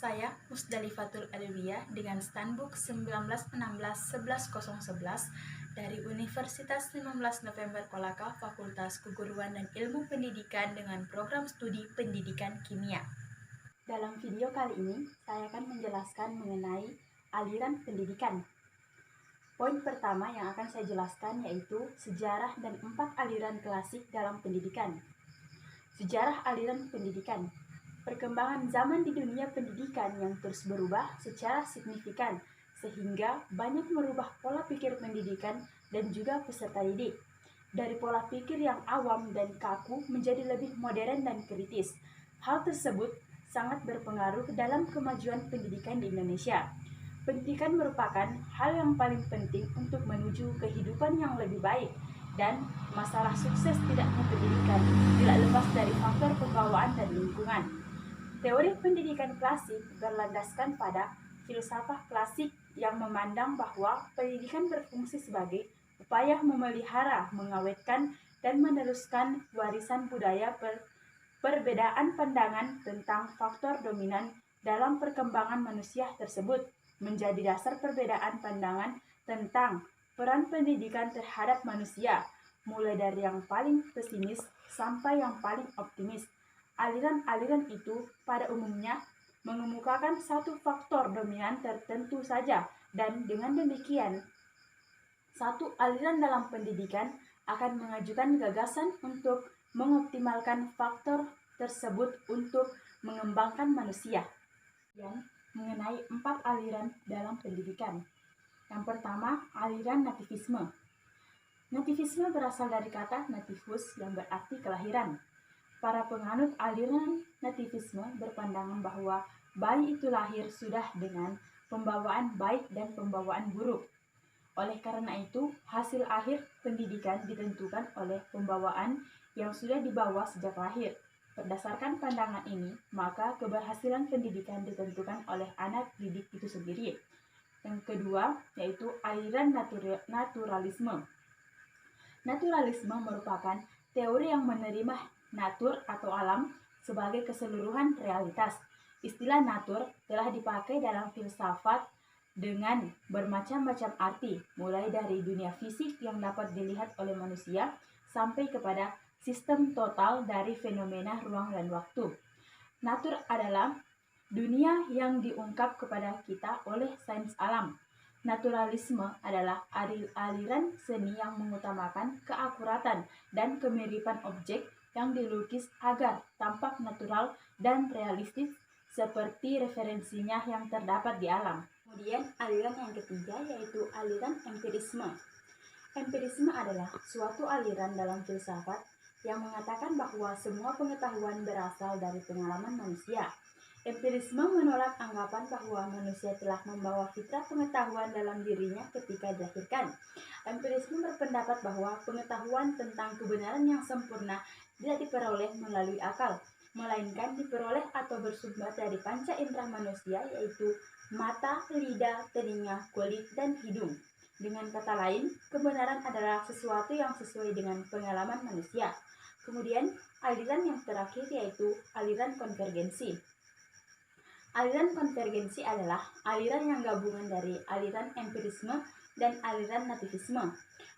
Saya Musdalifatul Alwiyah dengan Standbook 1916-11-11 dari Universitas 15 November Kolaka, Fakultas Keguruan dan Ilmu Pendidikan dengan program studi Pendidikan Kimia. Dalam video kali ini, saya akan menjelaskan mengenai aliran pendidikan. Poin pertama yang akan saya jelaskan yaitu sejarah dan 4 aliran klasik dalam pendidikan. Sejarah aliran pendidikan. Perkembangan zaman di dunia pendidikan yang terus berubah secara signifikan sehingga banyak merubah pola pikir pendidikan dan juga peserta didik. Dari pola pikir yang awam dan kaku menjadi lebih modern dan kritis. Hal tersebut sangat berpengaruh dalam kemajuan pendidikan di Indonesia. Pendidikan merupakan hal yang paling penting untuk menuju kehidupan yang lebih baik, dan masalah sukses tidaknya pendidikan tidak lepas dari faktor pembawaan dan lingkungan. Teori pendidikan klasik berlandaskan pada filsafat klasik yang memandang bahwa pendidikan berfungsi sebagai upaya memelihara, mengawetkan, dan meneruskan warisan budaya. Perbedaan pandangan tentang faktor dominan dalam perkembangan manusia tersebut menjadi dasar perbedaan pandangan tentang peran pendidikan terhadap manusia, mulai dari yang paling pesimis sampai yang paling optimis. Aliran-aliran itu pada umumnya mengemukakan satu faktor dominan tertentu saja, dan dengan demikian, satu aliran dalam pendidikan akan mengajukan gagasan untuk mengoptimalkan faktor tersebut untuk mengembangkan manusia. Dan mengenai 4 aliran dalam pendidikan. Yang pertama, aliran nativisme. Nativisme berasal dari kata nativus yang berarti kelahiran. Para penganut aliran nativisme berpandangan bahwa bayi itu lahir sudah dengan pembawaan baik dan pembawaan buruk. Oleh karena itu, hasil akhir pendidikan ditentukan oleh pembawaan yang sudah dibawa sejak lahir. Berdasarkan pandangan ini, maka keberhasilan pendidikan ditentukan oleh anak didik itu sendiri. Yang kedua, yaitu aliran naturalisme. Naturalisme merupakan teori yang menerima natur atau alam sebagai keseluruhan realitas. Istilah natur telah dipakai dalam filsafat dengan bermacam-macam arti, mulai dari dunia fisik yang dapat dilihat oleh manusia sampai kepada sistem total dari fenomena ruang dan waktu. Natur adalah dunia yang diungkap kepada kita oleh sains alam. Naturalisme adalah aliran seni yang mengutamakan keakuratan dan kemiripan objek yang dilukis agar tampak natural dan realistis seperti referensinya yang terdapat di alam. Kemudian aliran yang ketiga yaitu aliran empirisme. Empirisme adalah suatu aliran dalam filsafat yang mengatakan bahwa semua pengetahuan berasal dari pengalaman manusia. Empirisme menolak anggapan bahwa manusia telah membawa fitrah pengetahuan dalam dirinya ketika dilahirkan. Empirisme berpendapat bahwa pengetahuan tentang kebenaran yang sempurna tidak diperoleh melalui akal, melainkan diperoleh atau bersumber dari panca indera manusia, yaitu mata, lidah, telinga, kulit, dan hidung. Dengan kata lain, kebenaran adalah sesuatu yang sesuai dengan pengalaman manusia. Kemudian, aliran yang terakhir yaitu aliran konvergensi. Aliran konvergensi adalah aliran yang gabungan dari aliran empirisme dan aliran nativisme.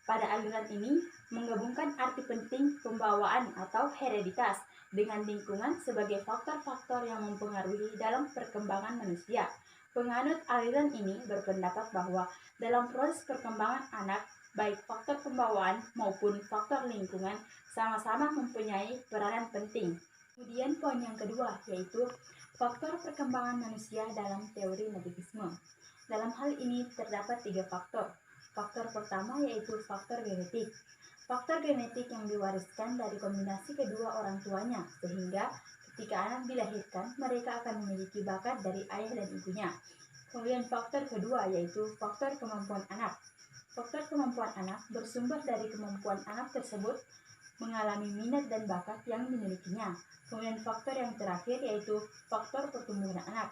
Pada aliran ini menggabungkan arti penting pembawaan atau hereditas dengan lingkungan sebagai faktor-faktor yang mempengaruhi dalam perkembangan manusia. Penganut aliran ini berpendapat bahwa dalam proses perkembangan anak, baik faktor pembawaan maupun faktor lingkungan sama-sama mempunyai peranan penting. Kemudian poin yang kedua yaitu faktor perkembangan manusia dalam teori nativisme. Dalam hal ini terdapat 3 faktor. Faktor pertama yaitu faktor genetik. Faktor genetik yang diwariskan dari kombinasi kedua orang tuanya, sehingga ketika anak dilahirkan, mereka akan memiliki bakat dari ayah dan ibunya. Kemudian faktor kedua yaitu faktor kemampuan anak. Faktor kemampuan anak bersumber dari kemampuan anak tersebut mengalami minat dan bakat yang dimilikinya. Kemudian faktor yang terakhir yaitu faktor pertumbuhan anak.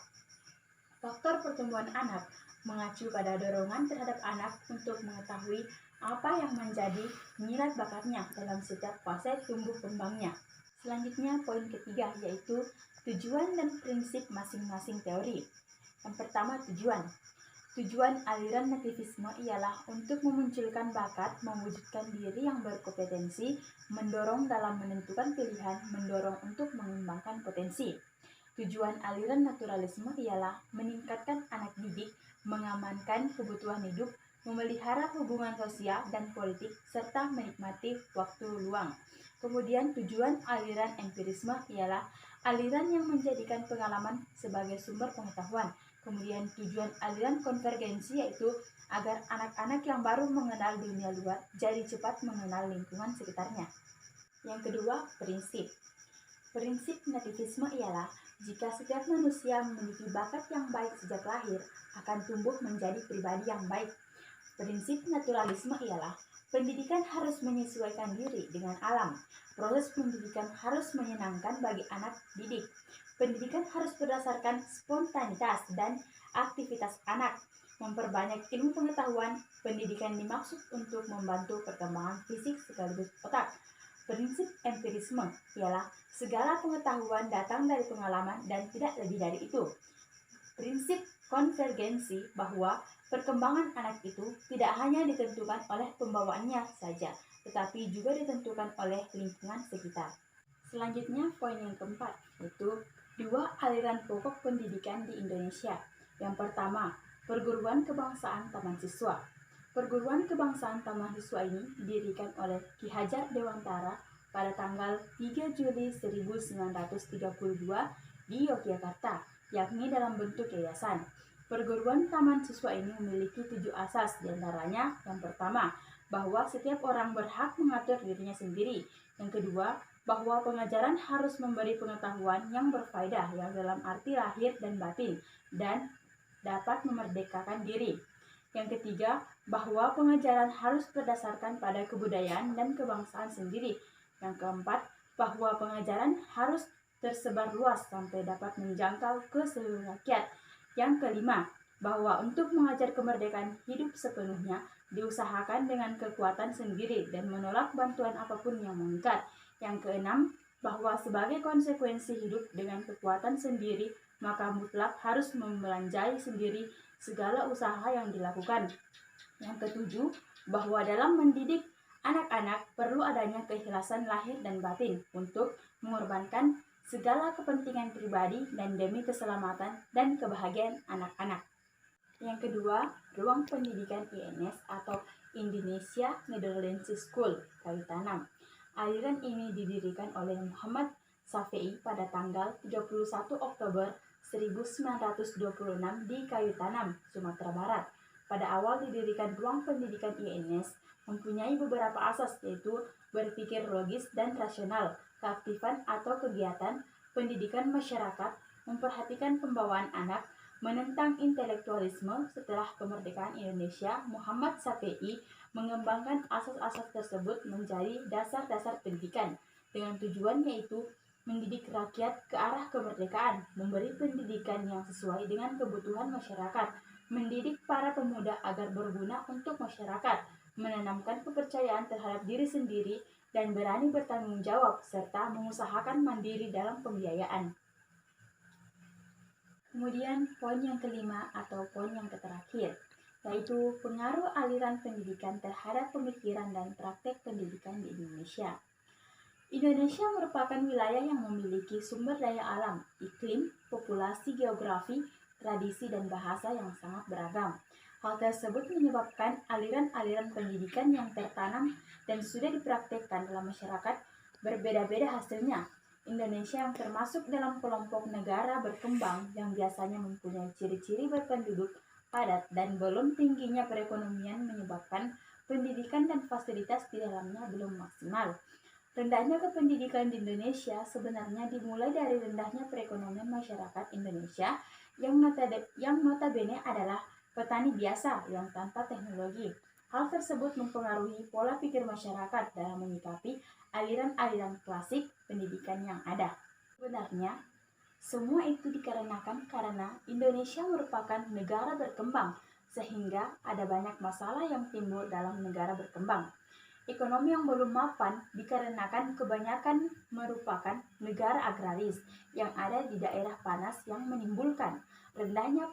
Faktor pertumbuhan anak mengacu pada dorongan terhadap anak untuk mengetahui apa yang menjadi minat bakatnya dalam setiap fase tumbuh kembangnya. Selanjutnya poin ketiga yaitu tujuan dan prinsip masing-masing teori. Yang pertama tujuan. Tujuan aliran nativisme ialah untuk memunculkan bakat, mewujudkan diri yang berkompetensi, mendorong dalam menentukan pilihan, mendorong untuk mengembangkan potensi. Tujuan aliran naturalisme ialah meningkatkan anak didik, mengamankan kebutuhan hidup, memelihara hubungan sosial dan politik, serta menikmati waktu luang. Kemudian tujuan aliran empirisme ialah aliran yang menjadikan pengalaman sebagai sumber pengetahuan. Kemudian tujuan aliran konvergensi yaitu agar anak-anak yang baru mengenal dunia luar jadi cepat mengenal lingkungan sekitarnya. Yang kedua, prinsip. Prinsip nativisme ialah jika setiap manusia memiliki bakat yang baik sejak lahir, akan tumbuh menjadi pribadi yang baik. Prinsip naturalisme ialah pendidikan harus menyesuaikan diri dengan alam. Proses pendidikan harus menyenangkan bagi anak didik. Pendidikan harus berdasarkan spontanitas dan aktivitas anak. Memperbanyak ilmu pengetahuan, pendidikan dimaksud untuk membantu perkembangan fisik sekaligus otak. Prinsip empirisme ialah segala pengetahuan datang dari pengalaman dan tidak lebih dari itu. Prinsip konvergensi bahwa perkembangan anak itu tidak hanya ditentukan oleh pembawaannya saja, tetapi juga ditentukan oleh lingkungan sekitar. Selanjutnya poin yang keempat, yaitu dua aliran pokok pendidikan di Indonesia. Yang pertama, perguruan kebangsaan taman siswa. Perguruan kebangsaan taman siswa ini didirikan oleh Ki Hajar Dewantara pada tanggal 3 Juli 1932 di Yogyakarta, yakni dalam bentuk yayasan. Perguruan taman siswa ini memiliki 7 asas, diantaranya yang pertama, bahwa setiap orang berhak mengatur dirinya sendiri. Yang kedua, bahwa pengajaran harus memberi pengetahuan yang berfaedah, yang dalam arti lahir dan batin, dan dapat memerdekakan diri. Yang ketiga, bahwa pengajaran harus berdasarkan pada kebudayaan dan kebangsaan sendiri. Yang keempat, bahwa pengajaran harus tersebar luas sampai dapat menjangkau ke seluruh rakyat. Yang kelima, bahwa untuk mengajar kemerdekaan hidup sepenuhnya diusahakan dengan kekuatan sendiri dan menolak bantuan apapun yang mengikat. Yang keenam, bahwa sebagai konsekuensi hidup dengan kekuatan sendiri, maka mutlak harus membelanjai sendiri segala usaha yang dilakukan. Yang ketujuh, bahwa dalam mendidik anak-anak perlu adanya keikhlasan lahir dan batin untuk mengorbankan segala kepentingan pribadi dan demi keselamatan dan kebahagiaan anak-anak. Yang kedua, ruang pendidikan INS atau Indonesia Netherlands School, Kayu Tanam. Aliran ini didirikan oleh Muhammad Syafi'i pada tanggal 31 Oktober 1926 di Kayu Tanam, Sumatera Barat. Pada awal didirikan ruang pendidikan INS mempunyai beberapa asas, yaitu berpikir logis dan rasional, keaktifan atau kegiatan, pendidikan masyarakat, memperhatikan pembawaan anak, menentang intelektualisme. Setelah kemerdekaan Indonesia, Muhammad Syafi'i mengembangkan asas-asas tersebut menjadi dasar-dasar pendidikan, dengan tujuan yaitu mendidik rakyat ke arah kemerdekaan, memberi pendidikan yang sesuai dengan kebutuhan masyarakat, mendidik para pemuda agar berguna untuk masyarakat, menanamkan kepercayaan terhadap diri sendiri, dan berani bertanggung jawab, serta mengusahakan mandiri dalam pembiayaan. Kemudian poin yang kelima atau poin yang terakhir, yaitu pengaruh aliran pendidikan terhadap pemikiran dan praktek pendidikan di Indonesia. Indonesia merupakan wilayah yang memiliki sumber daya alam, iklim, populasi, geografi, tradisi, dan bahasa yang sangat beragam. Hal tersebut menyebabkan aliran-aliran pendidikan yang tertanam dan sudah dipraktekkan dalam masyarakat berbeda-beda hasilnya. Indonesia yang termasuk dalam kelompok negara berkembang yang biasanya mempunyai ciri-ciri berpenduduk padat dan belum tingginya perekonomian menyebabkan pendidikan dan fasilitas di dalamnya belum maksimal. Rendahnya kependidikan di Indonesia sebenarnya dimulai dari rendahnya perekonomian masyarakat Indonesia yang notabene adalah petani biasa yang tanpa teknologi. Hal tersebut mempengaruhi pola pikir masyarakat dalam menyikapi aliran-aliran klasik pendidikan yang ada. Sebenarnya, semua itu dikarenakan karena Indonesia merupakan negara berkembang, sehingga ada banyak masalah yang timbul dalam negara berkembang. Ekonomi yang belum mapan dikarenakan kebanyakan merupakan negara agraris yang ada di daerah panas yang menimbulkan rendahnya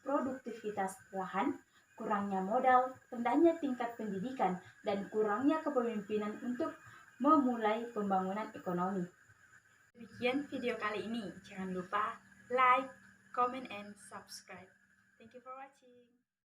produktivitas lahan, kurangnya modal, rendahnya tingkat pendidikan, dan kurangnya kepemimpinan untuk memulai pembangunan ekonomi. Demikian video kali ini. Jangan lupa like, comment, and subscribe. Thank you for watching.